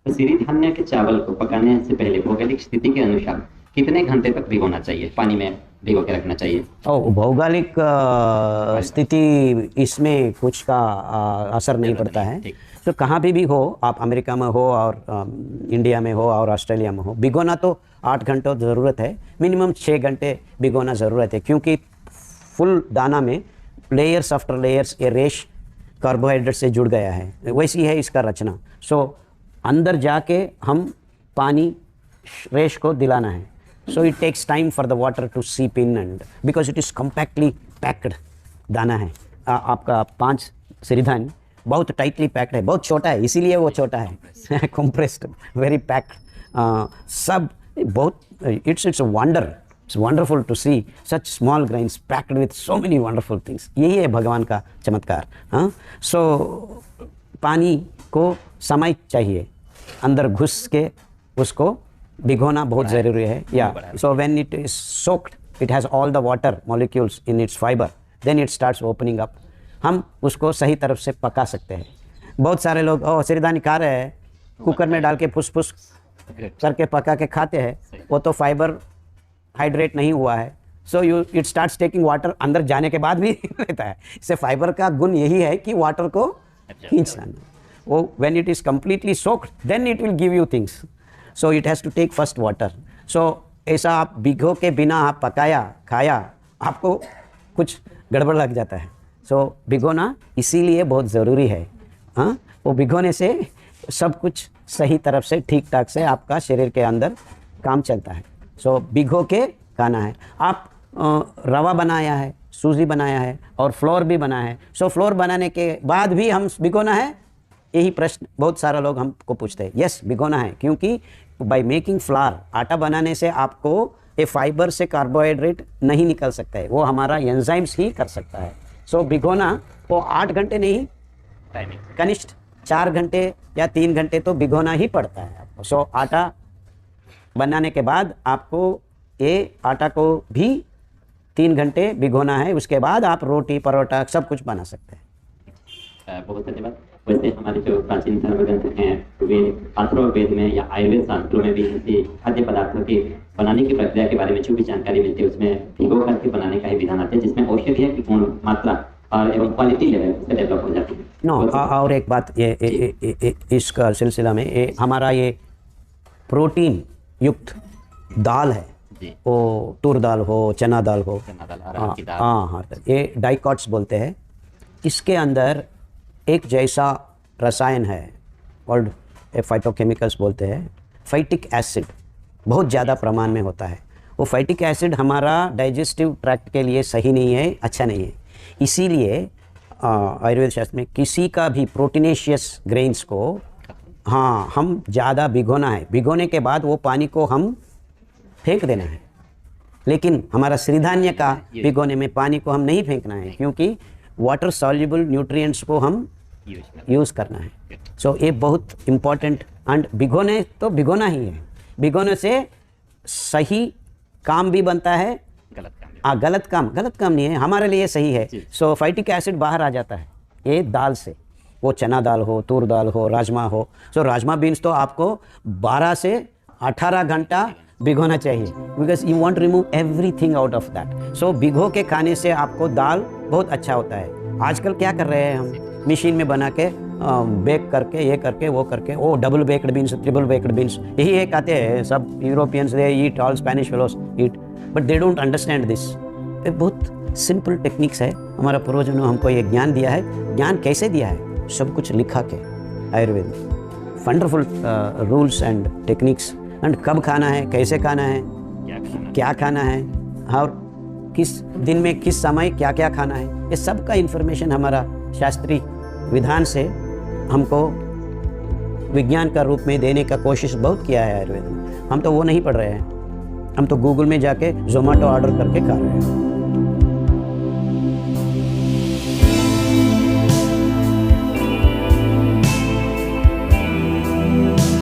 तो सिरिधान्य के चावल को पकाने से पहले भौगोलिक स्थिति के अनुसार कितने घंटे तक भिगोना चाहिए, पानी में भिगो के रखना चाहिए? भौगोलिक स्थिति इसमें कुछ का असर नहीं पड़ता है। तो कहाँ भी हो, आप अमेरिका में हो और इंडिया में हो और ऑस्ट्रेलिया में हो, भिगोना तो 8 घंटों ज़रूरत है, मिनिमम 6 घंटे भिगोना ज़रूरत है, क्योंकि फुल दाना में लेयर्स आफ्टर लेयर्स ये रेश कार्बोहाइड्रेट से जुड़ गया है, वैसी है इसका रचना। सो अंदर जाके हम पानी रेश को दिलाना है। So it takes time for the water to seep in and because it is compactly packed दाना है। आपका 5 सिरिधान्य बहुत टाइटली पैक्ड है, बहुत छोटा है, इसीलिए वो छोटा है कंप्रेस्ड, वेरी पैक्ड, सब बहुत it's wonder, it's wonderful to see such small grains packed with so many wonderful things. यही है भगवान का चमत्कार। हाँ, सो पानी को समय चाहिए, अंदर घुस के उसको भिगोना बहुत ज़रूरी है। या so when it is soaked, it has all the water molecules in its fibre, then it starts opening up. हम उसको सही तरफ से पका सकते हैं। बहुत सारे लोग सिरिधान्य खा रहे हैं, कुकर में डाल के फुस फुस करके पका के खाते हैं, वो तो फाइबर हाइड्रेट नहीं हुआ है। So it starts taking water, अंदर जाने के बाद भी रहता है। इससे फाइबर का गुण यही है कि वाटर को खींचना। वो when it is completely soaked, then it will give you things. So it has to take first water. सो ऐसा आप भिगो के बिना आप पकाया खाया, आपको कुछ गड़बड़ लग जाता है। सो भिगोना इसीलिए बहुत ज़रूरी है। हाँ, वो भिगोने से सब कुछ सही तरफ से ठीक ठाक से आपका शरीर के अंदर काम चलता है। सो भिगो के खाना है। आप रवा बनाया है, सूजी बनाया है और फ्लोर भी बनाया है। सो फ्लोर बनाने के बाद भी हम भिगोना है, यही प्रश्न बहुत सारा लोग हमको पूछते हैं। यस, भिगोना है, क्योंकि बाय मेकिंग फ्लावर, आटा बनाने से आपको ये फाइबर से कार्बोहाइड्रेट नहीं निकल सकता है, वो हमारा एंजाइम्स ही कर सकता है। सो भिगोना वो 8 घंटे नहीं, कनिष्ठ 4 घंटे या 3 घंटे तो भिगोना ही पड़ता है आपको। सो आटा बनाने के बाद आपको ये आटा को भी 3 घंटे भिगोना है, उसके बाद आप रोटी परोठा सब कुछ बना सकते हैं। बहुत धन्यवाद। वैसे हमारे जो प्राचीन धर्म ग्रंथ हैं वे अथर्ववेद में या आयुर्वेद शास्त्रों में भी ऐसी खाद्य पदार्थों की बनाने की प्रक्रिया के बारे में जो भी जानकारी मिलती है उसमें भिगो करके बनाने का ही विधान आता है, जिसमें औषधीय की गुण मात्रा और एवं क्वालिटी लेवल से डेवलप हो जाती है। नो, और एक बात ये इसका सिलसिला में ये हमारा ये प्रोटीन युक्त दाल है, वो तूर दाल हो, चना दाल हो, हाँ, ये डाइकॉट्स बोलते हैं। इसके अंदर एक जैसा रसायन है, कॉल्ड फाइटोकेमिकल्स बोलते हैं, फाइटिक एसिड बहुत ज़्यादा प्रमाण में होता है। वो फाइटिक एसिड हमारा डाइजेस्टिव ट्रैक्ट के लिए सही नहीं है, अच्छा नहीं है। इसीलिए आयुर्वेद शास्त्र में किसी का भी प्रोटीनेशियस ग्रेन्स को हाँ हम ज़्यादा भिगोना है, भिगोने के बाद वो पानी को हम फेंक देना है। लेकिन हमारा सिरिधान्य का भिगोने में पानी को हम नहीं फेंकना है, क्योंकि वाटर सॉल्युबल न्यूट्रिएंट्स को हम यूज़ करना है। सो ये बहुत इम्पॉर्टेंट। एंड भिगोने तो भिगोना ही है, भिगोने से सही काम भी बनता है, गलत काम नहीं है, हमारे लिए सही है। सो फाइटिक एसिड बाहर आ जाता है ये दाल से, वो चना दाल हो, तूर दाल हो, राजमा हो। सो राजमा बीन्स तो आपको 12 से 18 घंटा भिगोना चाहिए, because you want remove everything out of that. So भिगो के खाने से आपको दाल बहुत अच्छा होता है। आजकल क्या कर रहे हैं हम, मशीन में बना के बेक करके ये करके वो करके, वो double baked beans, triple baked beans, यही एक आते हैं सब Europeans, they eat, all Spanish fellows eat, but they don't understand this. ये बहुत सिंपल टेक्निक्स है, हमारा पूर्वजों ने हमको ये ज्ञान दिया है। ज्ञान कैसे दिया है, सब कुछ लिखा के आयुर्वेद में, wonderful rules and techniques. And कब खाना है, कैसे खाना है, क्या खाना है, और किस दिन में किस समय क्या क्या खाना है, ये सब का इन्फॉर्मेशन हमारा शास्त्रीय विधान से हमको विज्ञान का रूप में देने का कोशिश बहुत किया है आयुर्वेद में। हम तो वो नहीं पढ़ रहे हैं, हम तो गूगल में जाके जोमेटो ऑर्डर करके खा रहे हैं।